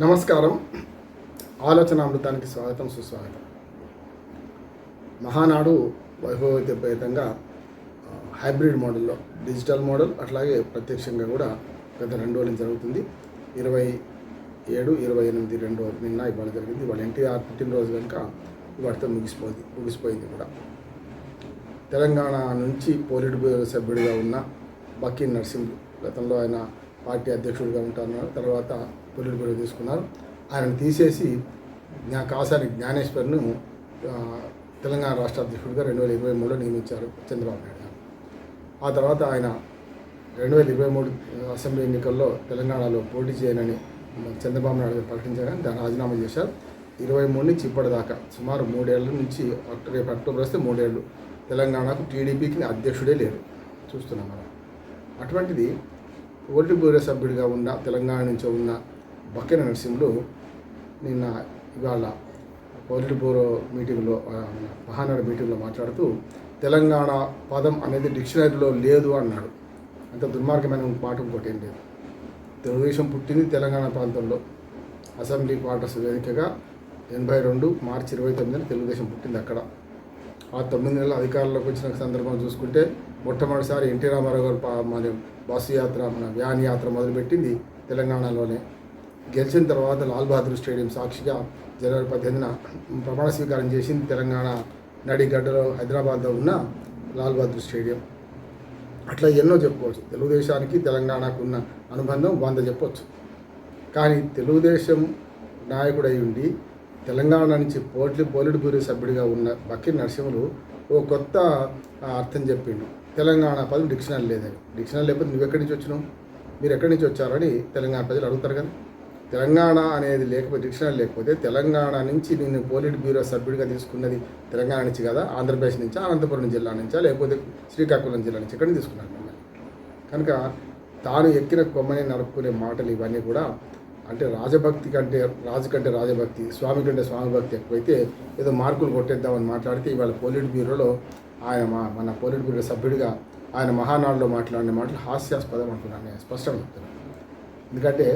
నమస్కారం. ఆలోచనామృతానికి స్వాగతం, సుస్వాగతం. మహానాడు వైభవోపేతంగా హైబ్రిడ్ మోడల్లో డిజిటల్ మోడల్ అట్లాగే ప్రత్యక్షంగా కూడా గత 2 రోజులు జరుగుతుంది. 27, 28 2 నిన్న ఇవాళ జరిగింది. ఇవాళ ఎన్టీఆర్ పుట్టినరోజు కనుక వాటితో ముగిసిపోయింది కూడా. తెలంగాణ నుంచి పోలిట్ బ్యూరో సభ్యుడిగా ఉన్న బక్కి నరసింహులు, గతంలో ఆయన పార్టీ అధ్యక్షుడిగా ఉంటున్నారు, తర్వాత పొలిట్ బ్యూరో తీసుకున్నారు. ఆయనను తీసేసి కాసాని జ్ఞానేశ్వర్ను తెలంగాణ రాష్ట్ర అధ్యక్షుడిగా 2023లో నియమించారు చంద్రబాబు నాయుడు గారు. ఆ తర్వాత ఆయన 2023 అసెంబ్లీ ఎన్నికల్లో తెలంగాణలో పోటీ చేయనని చంద్రబాబు నాయుడు గారు ప్రకటించగానే దాన్ని రాజీనామా చేశారు. 23 నుంచి ఇప్పటిదాకా సుమారు 3 ఏళ్ల నుంచి, రేపు అక్టోబర్ వస్తే 3 ఏళ్ళు తెలంగాణకు టీడీపీకి అధ్యక్షుడే లేరు చూస్తున్నాం మనం. అటువంటిది పోలిట్ బ్యూరో సభ్యుడిగా ఉన్న తెలంగాణ నుంచి ఉన్న బక్కి నరసింహులు ఇవాళ పోలిట్ బ్యూరో మీటింగ్లో, మహానాడు మీటింగ్లో మాట్లాడుతూ తెలంగాణ పదం అనేది డిక్షనరీలో లేదు అన్నాడు. అంత దుర్మార్గమైన మాట ఇంకోటి ఏం లేదు. తెలుగుదేశం పుట్టింది తెలంగాణ ప్రాంతంలో. అసెంబ్లీ క్వార్టర్స్ వేదికగా 82 మార్చి 29న తెలుగుదేశం పుట్టింది అక్కడ. ఆ 9 నెలల అధికారంలోకి వచ్చిన సందర్భం చూసుకుంటే మొట్టమొదటిసారి ఎన్టీ రామారావు గారు మన బస్సు యాత్ర, మన వ్యాన్ యాత్ర మొదలుపెట్టింది తెలంగాణలోనే. గెలిచిన తర్వాత లాల్ బహదూర్ స్టేడియం సాక్షిగా జనవరి 18న ప్రమాణ స్వీకారం చేసింది తెలంగాణ నడిగడ్డలో హైదరాబాద్లో ఉన్న లాల్ బహదూర్ స్టేడియం. అట్లా ఎన్నో చెప్పుకోవచ్చు. తెలుగుదేశానికి తెలంగాణకు ఉన్న అనుబంధం 100 చెప్పవచ్చు. కానీ తెలుగుదేశం నాయకుడై ఉండి తెలంగాణ నుంచి పోలిట్ బ్యూరో సభ్యుడిగా ఉన్న బక్కి నరసింహులు ఓ కొత్త అర్థం చెప్పిండు. తెలంగాణ పదం డిక్షనరీ లేదని. డిక్షనరీ లేకపోతే నువ్వు ఎక్కడి నుంచి వచ్చినావు, మీరు ఎక్కడి నుంచి వచ్చారని తెలంగాణ ప్రజలు అడుగుతారు కదా. తెలంగాణ అనేది లేకపోతే, డిక్షనరీ లేకపోతే తెలంగాణ నుంచి నేను పోలిట్ బ్యూరో సభ్యుడిగా తీసుకున్నది తెలంగాణ నుంచి కదా, ఆంధ్రప్రదేశ్ నుంచా, అనంతపురం జిల్లా నుంచా, లేకపోతే శ్రీకాకుళం జిల్లా నుంచి ఎక్కడి నుంచి తీసుకున్నాను మిమ్మల్ని. కనుక తాను ఎక్కిన కొమ్మని నడుపుకునే మాటలు ఇవన్నీ కూడా అంటే రాజభక్తి కంటే రాజు కంటే రాజభక్తి, స్వామి కంటే స్వామి భక్తి ఎక్కువైతే ఏదో మార్కులు కొట్టేద్దామని మాట్లాడితే ఇవాళ పోలిట్ బ్యూరోలో ఆయన మన పోలిట్ బ్యూరో సభ్యుడిగా ఆయన మహానాడులో మాట్లాడిన మాటలు హాస్యాస్పదం అంటున్నాను, నేను స్పష్టంగా చెప్తున్నాను. ఎందుకంటే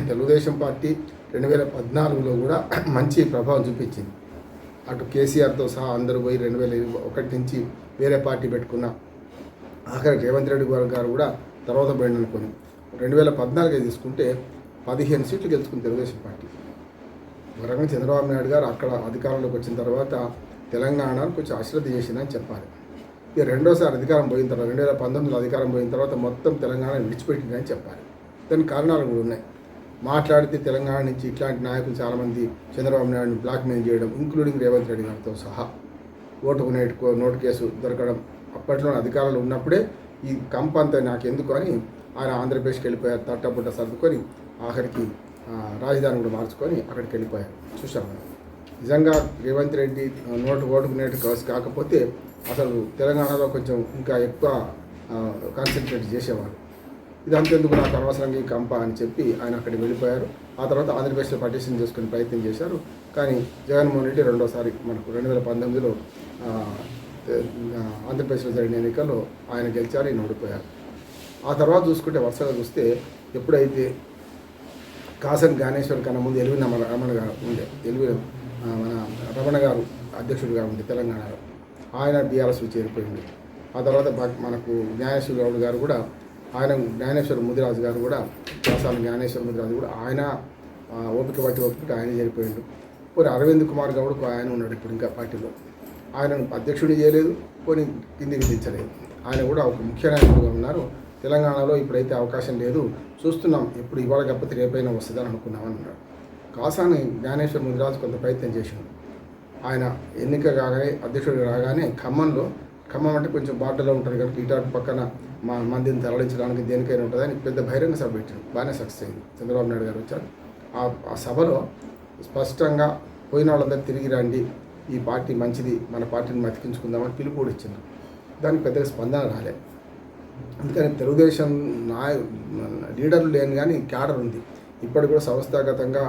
తెలుగుదేశం పార్టీ 2014లో కూడా మంచి ప్రభావం చూపించింది. అటు కేసీఆర్తో సహా అందరూ పోయి 2001 నుంచి వేరే పార్టీ పెట్టుకున్న ఆఖరి రేవంత్ రెడ్డి గారు కూడా తర్వాత పోయింది అనుకొని 2014 తీసుకుంటే 15 సీట్లు గెలుచుకుంది తెలుగుదేశం పార్టీ. వరంగా చంద్రబాబు నాయుడు గారు అక్కడ అధికారంలోకి వచ్చిన తర్వాత తెలంగాణను కొంచెం అశ్రద్ధ చేసిందని చెప్పాలి. ఇక రెండోసారి అధికారం పోయిన తర్వాత 2019లో అధికారం పోయిన తర్వాత మొత్తం తెలంగాణ విడిచిపెట్టిందని చెప్పాలి. దానికి కారణాలు కూడా ఉన్నాయి. మాట్లాడితే తెలంగాణ నుంచి ఇట్లాంటి నాయకులు చాలామంది చంద్రబాబు నాయుడుని బ్లాక్మెయిల్ చేయడం, ఇంక్లూడింగ్ రేవంత్ రెడ్డి గారితో సహా, నోటు కేసు దొరకడం. అప్పట్లో అధికారంలో ఉన్నప్పుడే ఈ కంప అంతా నాకు ఎందుకు అని ఆయన ఆంధ్రప్రదేశ్కి వెళ్ళిపోయారు. తట్టపుట్ట సర్దుకొని ఆఖరికి రాజధాని కూడా మార్చుకొని అక్కడికి వెళ్ళిపోయారు. చూసాం మనం. నిజంగా రేవంత్ రెడ్డి ఓటుకు నేటు కాకపోతే అసలు తెలంగాణలో కొంచెం ఇంకా ఎక్కువ కాన్సన్ట్రేట్ చేసేవారు. ఇదంతెందుకు, నాకు అనవసరంగా ఈ కంప అని చెప్పి ఆయన అక్కడికి వెళ్ళిపోయారు. ఆ తర్వాత ఆంధ్రప్రదేశ్లో పటిషన్ చేసుకునే ప్రయత్నం చేశారు. కానీ జగన్మోహన్ రెడ్డి రెండోసారి మనకు 2019లో ఆంధ్రప్రదేశ్లో జరిగిన ఎన్నికల్లో ఆయన గెలిచారు, ఈయన ఓడిపోయారు. ఆ తర్వాత చూసుకుంటే వరుసగా చూస్తే ఎప్పుడైతే కాసన్ జ్ఞానేశ్వర్ కన్నా ముందు రమణ గారు ఉండే, మన రమణ గారు అధ్యక్షుడిగా ఉండే తెలంగాణలో, ఆయన బీఆర్ఎస్లో చేరిపోయింది. ఆ తర్వాత మనకు జ్ఞానేశ్వర గౌడ్ గారు కూడా, ఆయన జ్ఞానేశ్వర ముదిరాజు గారు కూడా, కాసాని జ్ఞానేశ్వర ముదిరాజు కూడా ఆయన ఓపిక బట్టి ఆయన చేరిపోయిండు. పోనీ అరవింద్ కుమార్ గౌడ్ ఆయన ఉన్నాడు ఇప్పుడు ఇంకా పార్టీలో. ఆయనను అధ్యక్షుడు చేయలేదు, పోనీ కిందికి దించలేదు. ఆయన కూడా ఒక ముఖ్య నాయకుడుగా ఉన్నారు. తెలంగాణలో ఇప్పుడైతే అవకాశం లేదు, చూస్తున్నాం, ఎప్పుడు ఇవాళ కాకపోతే రేపైనా వస్తుందని అనుకున్నామని అన్నాడు. కాసాని జ్ఞానేశ్వర ముదిరాజు కొంత ప్రయత్నం చేసిండు. ఆయన ఎన్నిక కాగానే, అధ్యక్షుడు రాగానే ఖమ్మం అంటే కొంచెం బార్డర్లో ఉంటుంది కనుక ఇటాటు పక్కన మందిని తరలించడానికి దేనికైనా ఉంటుందని పెద్ద బహిరంగ సభ పెట్టాడు. బాగానే సక్సెస్ అయింది. చంద్రబాబు నాయుడు గారు వచ్చారు. ఆ సభలో స్పష్టంగా పోయిన వాళ్ళందరూ తిరిగి రండి, ఈ పార్టీ మంచిది, మన పార్టీని బతికించుకుందామని పిలుపు కూడా ఇచ్చింది. దానికి పెద్దగా స్పందన రాలేదు. అందుకని తెలుగుదేశం లీడర్లు లేని కానీ క్యాడర్ ఉంది. ఇప్పటికి కూడా సంస్థాగతంగా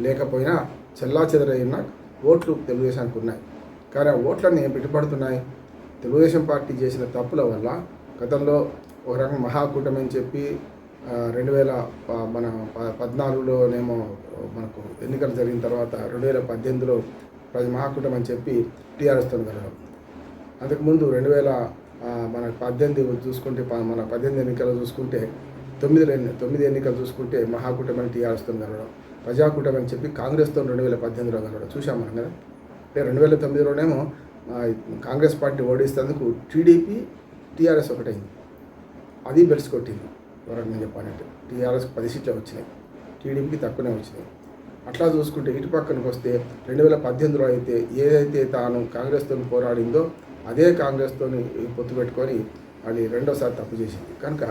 లేకపోయినా చెల్లాచెదరైన ఓట్లు తెలుగుదేశానికి ఉన్నాయి. కానీ ఆ ఓట్లన్నీ పెట్టుబడుతున్నాయి. తెలుగుదేశం పార్టీ చేసిన తప్పుల వల్ల గతంలో ఒక రకం మహాకూటమి అని చెప్పి మన 14లోనేమో మనకు ఎన్నికలు జరిగిన తర్వాత 2018లో మహాకూటమి అని చెప్పి టీఆర్ఎస్తో కలవడం. అంతకుముందు 18 చూసుకుంటే మన 18 ఎన్నికలు చూసుకుంటే 9 ఎన్నికలు చూసుకుంటే మహాకూటమి అని టీఆర్ఎస్తో కలవడం, ప్రజాకూటమి అని చెప్పి కాంగ్రెస్తో 2018లో కలవడం చూసాం మనం కదా. అంటే 2009లోనేమో కాంగ్రెస్ పార్టీ ఓడిస్తేందుకు టీడీపీ టీఆర్ఎస్ ఒకటైంది, అది బెల్స్ కొట్టింది. ఎవరన్నా చెప్పాలంటే టీఆర్ఎస్కి 10 సీట్లు వచ్చినాయి, టీడీపీకి తక్కువనే వచ్చినాయి. అట్లా చూసుకుంటే ఇటు పక్కనకి వస్తే 2018లో అయితే ఏదైతే తాను కాంగ్రెస్తో పోరాడిందో అదే కాంగ్రెస్తో పొత్తు పెట్టుకొని అది రెండోసారి తప్పు చేసింది. కనుక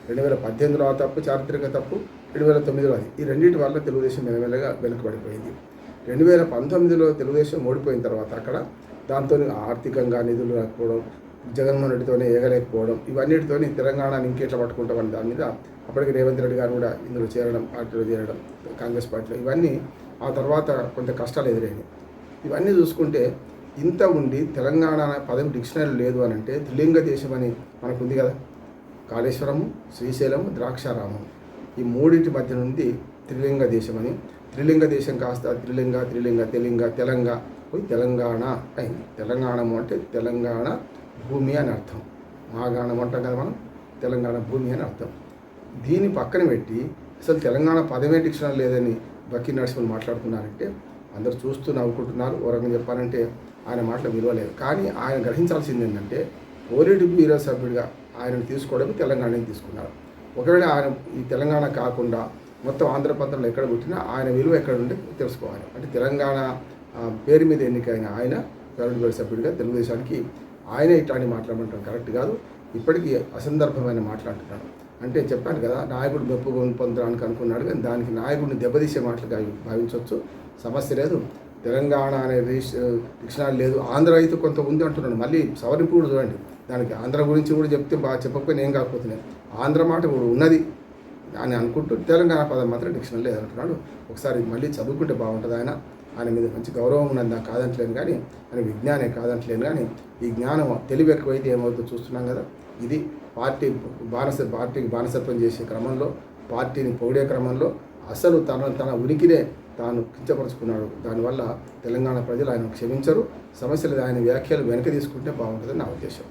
2018లో ఆ తప్పు చారిత్రక తప్పు, 2009లో అది. ఈ రెండింటి వల్ల తెలుగుదేశం మెల్లమెల్లగా వెనుకబడిపోయింది. 2019లో తెలుగుదేశం ఓడిపోయిన తర్వాత అక్కడ దాంతో ఆర్థికంగా నిధులు రాకపోవడం, జగన్మోహన్ రెడ్డితోనే ఏగలేకపోవడం, ఇవన్నిటితో తెలంగాణని ఇంకెట్లా పట్టుకుంటామని దాని మీద అప్పటికి రేవంత్ రెడ్డి గారు కూడా ఇందులో చేరడం, పార్టీలో చేరడం, కాంగ్రెస్ పార్టీలో, ఇవన్నీ ఆ తర్వాత కొంత కష్టాలు ఎదురైనాయి. ఇవన్నీ చూసుకుంటే ఇంత ఉండి తెలంగాణ పదం డిక్షనరీ లేదు అని అంటే త్రిలింగ దేశం అని మనకు ఉంది కదా. కాళేశ్వరము, శ్రీశైలము, ద్రాక్షారామం, ఈ మూడింటి మధ్య నుండి త్రిలింగ దేశం అని. త్రిలింగ దేశం కాస్త తెలంగ పోయి తెలంగాణ అయింది. తెలంగాణము అంటే తెలంగాణ భూమి అని అర్థం. మహాగాణం అంటాం కదా మనం, తెలంగాణ భూమి అని అర్థం. దీన్ని పక్కన పెట్టి అసలు తెలంగాణ పదమే డిక్షనరీ లేదని బక్కి నరసింహన్ మాట్లాడుతున్నారంటే అందరూ చూస్తూ నవ్వుకుంటున్నారు. ఓ రకంగా చెప్పాలంటే ఆయన మాటలు విలువలేదు. కానీ ఆయన గ్రహించాల్సింది ఏంటంటే పోలిట్ బ్యూరో సభ్యుడిగా ఆయనను తీసుకోవడం తెలంగాణని తీసుకున్నారు. ఒకవేళ ఆయన ఈ తెలంగాణ కాకుండా మొత్తం ఆంధ్రప్రదేశ్లో ఎక్కడ పుట్టినా ఆయన విలువ ఎక్కడ ఉంటే తెలుసుకోవాలి. అంటే తెలంగాణ పేరు మీద ఎన్నికైన ఆయన పోలిట్ బ్యూరో సభ్యుడిగా తెలుగుదేశానికి ఆయనే ఇట్లాంటి మాట్లాడమంటాం కరెక్ట్ కాదు. ఇప్పటికీ అసందర్భమైన మాట్లాడుతున్నాడు. అంటే చెప్పాను కదా, నాయకుడు మెప్పు పొందడానికి అనుకున్నాడు, కానీ దానికి నాయకుడిని దెబ్బతీసే మాటలుగా భావించవచ్చు. సమస్య లేదు. తెలంగాణ అనే డిక్షనరీ లేదు. ఆంధ్ర అయితే కొంత ఉంది అంటున్నాడు. మళ్ళీ సవరింపు కూడా చూడండి. దానికి ఆంధ్ర గురించి కూడా చెప్తే బాగా చెప్పకపోయినా ఏం కాకపోతున్నాయి. ఆంధ్ర మాట కూడా ఉన్నది అని అనుకుంటూ తెలంగాణ పదం మాత్రం డిక్షనరీ లేదంటున్నాడు. ఒకసారి మళ్ళీ చదువుకుంటే బాగుంటుంది. ఆయన మీద మంచి గౌరవం ఉన్నది, నాకు కాదంటలేను, కానీ ఆయన విజ్ఞానే కాదంటలేను, కానీ ఈ జ్ఞానం తెలివి ఎక్కువైతే ఏమవుతుందో చూస్తున్నాం కదా. ఇది పార్టీకి బానిసత్వం చేసే క్రమంలో, పార్టీని పొగిడే క్రమంలో అసలు తన ఉనికినే తాను కించపరుచుకున్నాడు. దానివల్ల తెలంగాణ ప్రజలు ఆయన క్షమించరు. సమస్యలు ఆయన వ్యాఖ్యలు వెనక తీసుకుంటే బాగుంటుందని నా ఉద్దేశం.